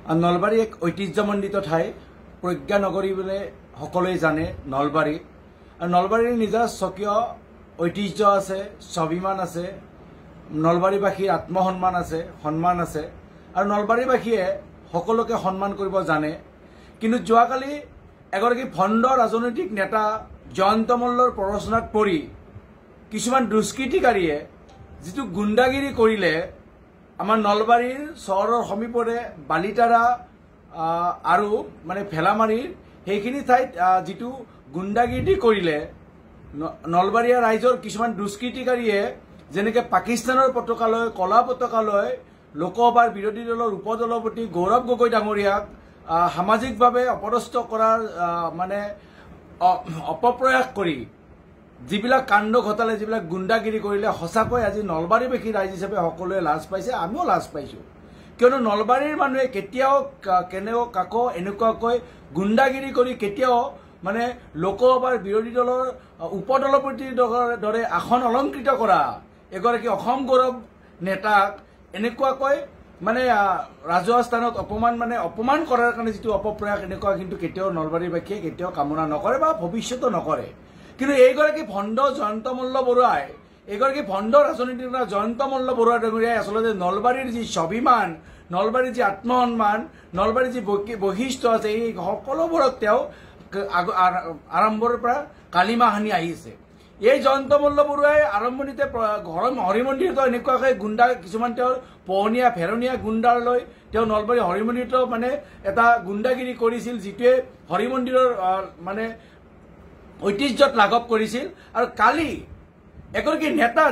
নলবাৰী এক ঐতিহ্যমণ্ডিত ঠাই প্ৰজ্ঞা নগৰী বুলি সকলোৱে জানে নলবাৰী আৰু নলবাৰীৰ নিজা স্বকীয় ঐতিহ্য আছে স্বাভিমান আছে নলবাৰীবাসীৰ আত্মসন্মান আছে সন্মান আছে আৰু নলবাৰীবাসীয়ে সকলোকে সন্মান কৰিব জানে কিন্তু যোৱাকালি এগৰাকী ভণ্ড ৰাজনৈতিক নেতা জয়ন্ত মল্লৰ প্ৰৰচনাত পৰি কিছুমান দুষ্কৃতিকাৰীয়ে যিটো গুণ্ডাগিৰি কৰিলে আমাৰ নলবাৰীৰ চহৰৰ সমীপৰে বালিতাৰা আৰু মানে ভেলামাৰীৰ সেইখিনি ঠাইত যিটো গুণ্ডাগিৰি কৰিলে নলবাৰীয়া ৰাইজৰ কিছুমান দুষ্কৃতিকাৰীয়ে যেনেকৈ পাকিস্তানৰ পতাকা লৈ কলা পতাকা লৈ লোকসভাৰ বিৰোধী দলৰ উপসভাপতি গৌৰৱ গগৈ ডাঙৰীয়াক সামাজিকভাৱে অপদস্থ কৰাৰ মানে অপপ্ৰয়াস কৰি যিবিলাক কাণ্ড ঘটালে যিবিলাক গুণ্ডাগিৰি কৰিলে সঁচাকৈ আজি নলবাৰীবাসী ৰাইজ হিচাপে সকলোৱে লাজ পাইছে আমিও লাজ পাইছোঁ কিয়নো নলবাৰীৰ মানুহে কেতিয়াও কেনেও কাকো এনেকুৱাকৈ গুণ্ডাগিৰি কৰি কেতিয়াও মানে লোকসভাৰ বিৰোধী দলৰ উপসভাপতিৰ দৰে আসন অলংকৃত কৰা এগৰাকী অসম গৌৰৱ নেতাক এনেকুৱাকৈ মানে ৰাজহুৱা স্থানত অপমান কৰাৰ কাৰণে যিটো অপপ্ৰয়াস এনেকুৱা কিন্তু কেতিয়াও নলবাৰীবাসীয়ে কেতিয়াও কামনা নকৰে বা ভৱিষ্যতো নকৰে কিন্তু এইগৰাকী ভণ্ড জয়ন্ত মল্ল বৰুৱাই এইগৰাকী ভণ্ড ৰাজনীতিক নেতা জয়ন্ত মল্ল বৰুৱা ডাঙৰীয়াই আচলতে নলবাৰীৰ যি স্বাভিমান নলবাৰীৰ যি আত্মসন্মান নলবাৰীৰ যি বৈশিষ্ট্য আছে এই সকলোবোৰক তেওঁ আৰম্ভৰ পৰা কালিমা সানি আহিছে এই জয়ন্ত মল্ল বৰুৱাই আৰম্ভণিতে হৰি মন্দিৰতো এনেকুৱাকৈ গুণ্ডা কিছুমান তেওঁৰ পোহনীয়া ফেৰণীয়া গুণ্ডাৰ লৈ তেওঁ নলবাৰী হৰি মন্দিৰতো মানে এটা গুণ্ডাগিৰি কৰিছিল যিটোৱে হৰি মন্দিৰৰ মানে ঐতিহ্যত লাঘৱ কৰিছিল আৰু কালি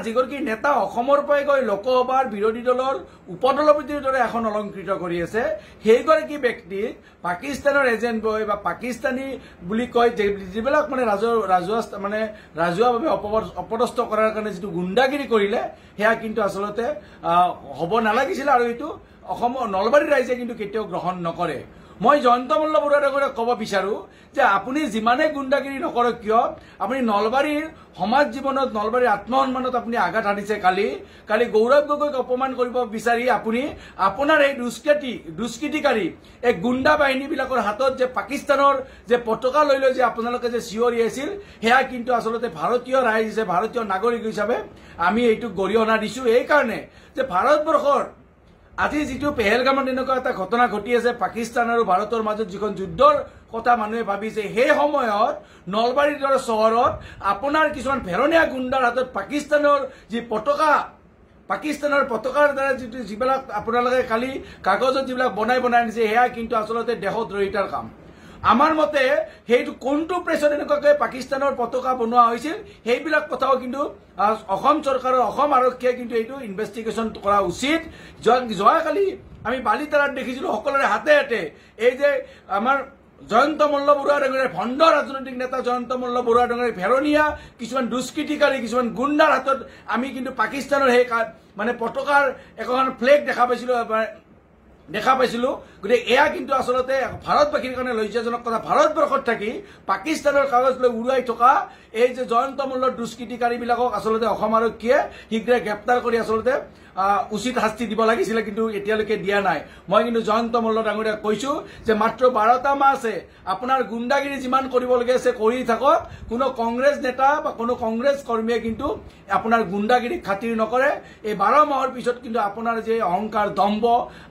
যিগৰাকী নেতা অসমৰ পৰাই গৈ লোকসভাৰ বিৰোধী দলৰ উপসভাপতিৰ দৰে এখন অলংকৃত কৰি আছে সেইগৰাকী ব্যক্তিক পাকিস্তানৰ এজেণ্ট বয় বা পাকিস্তানী বুলি কয় যিবিলাক মানে ৰাজহুৱাভাৱে অপদস্থ কৰাৰ কাৰণে যিটো গুণ্ডাগিৰি কৰিলে সেয়া কিন্তু আচলতে হ'ব নালাগিছিল আৰু এইটো অসমৰ নলবাৰীৰ ৰাইজে কিন্তু কেতিয়াও গ্ৰহণ নকৰে মই জয়ন্ত মল্ল বৰুৱা ডাঙৰীয়াক ক'ব বিচাৰো যে আপুনি যিমানে গুণ্ডাগিৰি নকৰক কিয় আপুনি নলবাৰীৰ সমাজ জীৱনত নলবাৰীৰ আত্মসন্মানত আপুনি আঘাত আনিছে কালি গৌৰৱ গগৈক অপমান কৰিব বিচাৰি আপুনি আপোনাৰ এই দুষ্কৃতিকাৰী এই গুণ্ডা বাহিনীবিলাকৰ হাতত যে পাকিস্তানৰ যে পতাকা লৈ যে আপোনালোকে যে চিঞৰি আছিল সেয়া কিন্তু আচলতে ভাৰতীয় ৰাইজ হিচাপে ভাৰতীয় নাগৰিক হিচাপে আমি এইটো গৰিহণা দিছো এইকাৰণে যে ভাৰতবৰ্ষৰ আজি যিটো পেহেলগামত এনেকুৱা এটা ঘটনা ঘটি আছে পাকিস্তান আৰু ভাৰতৰ মাজত যিখন যুদ্ধৰ কথা মানুহে ভাবিছে সেই সময়ত নলবাৰীৰ দৰে চহৰত আপোনাৰ কিছুমান ফেৰণীয়া গুণ্ডাৰ হাতত পাকিস্তানৰ যি পাকিস্তানৰ পতাকাৰ দ্বাৰা যিবিলাক আপোনালোকে কালি কাগজত যিবিলাক বনাই আনিছে সেয়া কিন্তু আচলতে দেশদ্ৰোহিতাৰ কাম আমাৰ মতে সেইটো কোনটো প্ৰেছত এনেকুৱাকৈ পাকিস্তানৰ পতাকা বনোৱা হৈছিল সেইবিলাক কথাও কিন্তু অসম চৰকাৰৰ অসম আৰক্ষীয়ে কিন্তু এইটো ইনভেষ্টিগেশ্যন কৰা উচিত যোৱাকালি আমি বালিতাৰাত দেখিছিলো সকলোৰে হাতে হাতে এই যে আমাৰ জয়ন্ত মল্ল বৰুৱা ডাঙৰীয়াৰ ভণ্ড ৰাজনৈতিক নেতা জয়ন্ত মল্ল বৰুৱা ডাঙৰীয়াৰ ফেৰণীয়া কিছুমান দুষ্কৃতিকাৰী কিছুমান গুণ্ডাৰ হাতত আমি কিন্তু পাকিস্তানৰ সেই মানে পতাকাৰ এখন ফ্লেগ দেখা পাইছিলো গতিকে এয়া কিন্তু আচলতে ভাৰতবাসীৰ কাৰণে লজ্জাজনক কথা ভাৰতবৰ্ষত থাকি পাকিস্তানৰ কাগজ লৈ উৰুৱাই থকা এই যে জয়ন্ত মল্লৰ দুষ্কৃতিকাৰীবিলাকক আচলতে অসম আৰক্ষীয়ে শীঘ্ৰে গ্ৰেপ্তাৰ কৰি আচলতে উচিত শাস্তি দিব লাগিছিলে কিন্তু এতিয়ালৈকে দিয়া নাই মই কিন্তু জয়ন্ত মল্ল ডাঙৰীয়াক কৈছো যে মাত্ৰ 12টা মাহ আছে আপোনাৰ গুণ্ডাগিৰি যিমান কৰিবলগীয়া আছে কৰি থাকক কোনো কংগ্ৰেছ নেতা বা কোনো কংগ্ৰেছ কৰ্মীয়ে কিন্তু আপোনাৰ গুণ্ডাগিৰিক খাতিৰ নকৰে এই 12 মাহৰ পিছত কিন্তু আপোনাৰ যে অহংকাৰ দম্ভ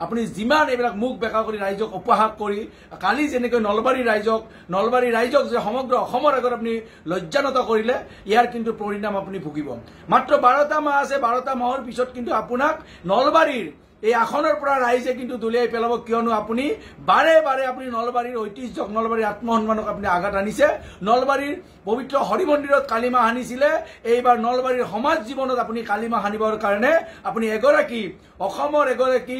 আপুনি যিমান এইবিলাক মুখ বেকা কৰি ৰাইজক উপহাস কৰি কালি যেনেকৈ নলবাৰী ৰাইজক যে সমগ্ৰ অসমৰ আগত আপুনি লজ্জানত কৰিলে ইয়াৰ কিন্তু পৰিণাম আপুনি ভুগিব মাত্ৰ 12টা মাহ আছে 12টা মাহৰ পিছত কিন্তু আপোনাক নলবাৰীৰ এই আসনৰ পৰা ৰাইজে কিন্তু দলিয়াই পেলাব কিয়নো আপুনি বাৰে বাৰে আপুনি নলবাৰীৰ ঐতিহ্যক নলবাৰীৰ আত্মসন্মানক আপুনি আঘাত আনিছে নলবাৰীৰ পবিত্ৰ হৰি মন্দিৰত কালিমা সানিছিলে এইবাৰ নলবাৰীৰ সমাজ জীৱনত আপুনি কালিমা সানিবৰ কাৰণে আপুনি অসমৰ এগৰাকী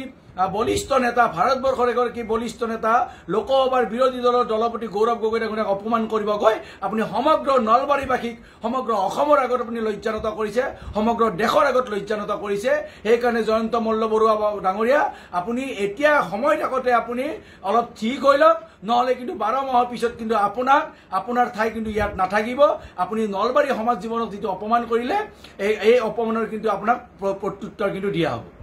বলিষ্ঠ নেতা ভাৰতবৰ্ষৰ এগৰাকী বলিষ্ঠ নেতা লোকসভাৰ বিৰোধী দলৰ দলপতি গৌৰৱ গগৈ ডাঙৰীয়াক অপমান কৰিব গৈ আপুনি সমগ্ৰ নলবাৰীবাসীক সমগ্ৰ অসমৰ আগত আপুনি লজ্জানত কৰিছে সমগ্ৰ দেশৰ আগত লজ্জানত কৰিছে সেইকাৰণে জয়ন্ত মল্ল বৰুৱা ডাঙৰীয়া আপুনি এতিয়া সময় থাকোঁতে আপুনি অলপ ঠিক হৈ লওক নহলে কিন্তু 12 মাহৰ পিছত কিন্তু আপোনাৰ ঠাই কিন্তু ইয়াত নাথাকিব আপুনি নলবাৰী সমাজ জীৱনক যেটো অপমান কৰিলে এই অপমানৰ কিন্তু আপোনাক প্ৰত্যুত্তৰ কিন্তু দিয়া হ'ব